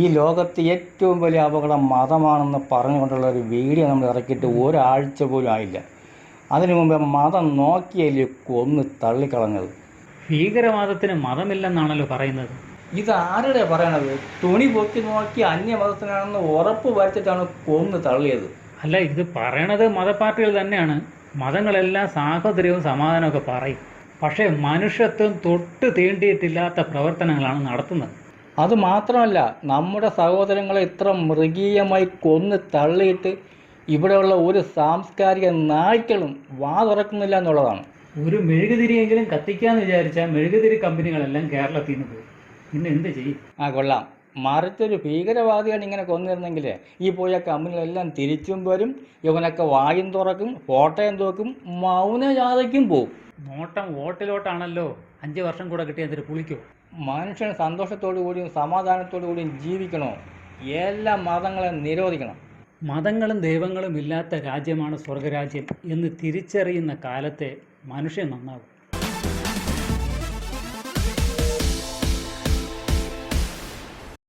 ഈ ലോകത്ത് ഏറ്റവും വലിയ അപകടം മതമാണെന്ന് പറഞ്ഞുകൊണ്ടുള്ള ഒരു വീഡിയോ നമ്മൾ ഇറക്കിയിട്ട് ഒരാഴ്ച പോലും ആയില്ല. അതിനു മുമ്പേ മതം നോക്കിയല്ലേ കൊന്ന് തള്ളിക്കളഞ്ഞത്. ഭീകരവാദത്തിന് മതമില്ലെന്നാണല്ലോ പറയുന്നത്. ഇതാരുടെ പറയണത്? തുണി പൊക്കി നോക്കി അന്യമതത്തിനാണെന്ന് ഉറപ്പ് വരുത്തിയിട്ടാണ് കൊന്ന് തള്ളിയത്. അല്ല, ഇത് പറയണത് മതപാർട്ടികൾ തന്നെയാണ്. മതങ്ങളെല്ലാം സാഹോദര്യവും സമാധാനമൊക്കെ പറയും. പക്ഷേ മനുഷ്യത്വം തൊട്ട് തീണ്ടിയിട്ടില്ലാത്ത പ്രവർത്തനങ്ങളാണ് നടത്തുന്നത്. അതുമാത്രമല്ല, നമ്മുടെ സഹോദരങ്ങളെ ഇത്ര മൃഗീയമായി കൊന്ന് തള്ളിയിട്ട് ഇവിടെയുള്ള ഒരു സാംസ്കാരിക നായ്ക്കളും വാ തുറക്കുന്നില്ല എന്നുള്ളതാണ്. ഒരു മെഴുകുതിരിയെങ്കിലും കത്തിക്കാന്ന് വിചാരിച്ചാൽ മെഴുകുതിരി കമ്പനികളെല്ലാം കേരളത്തിൽ നിന്ന് പോയി. പിന്നെ എന്ത് ചെയ്യും? കൊള്ളാം. മറിച്ചൊരു ഭീകരവാദിയാണ് ഇങ്ങനെ കൊന്നിരുന്നെങ്കിൽ ഈ പോയ കമ്പനികളെല്ലാം തിരിച്ചും വരും, ഇവനൊക്കെ വായും തുറക്കും, ഫോട്ടോയും തോക്കും, മൗനജാഥയ്ക്കും പോവും. നോട്ടം വോട്ടിലോട്ടാണല്ലോ. 5 വർഷം കൂടെ കിട്ടിയ എന്തൊരു പുളിക്കോ. മനുഷ്യൻ സന്തോഷത്തോടു കൂടിയും സമാധാനത്തോടു കൂടിയും ജീവിക്കണോ? എല്ലാ മതങ്ങളെയും നിരോധിക്കണം. മതങ്ങളും ദൈവങ്ങളും ഇല്ലാത്ത രാജ്യമാണ് സ്വർഗരാജ്യം എന്ന് തിരിച്ചറിയുന്ന കാലത്തെ മനുഷ്യൻ നന്നാകും.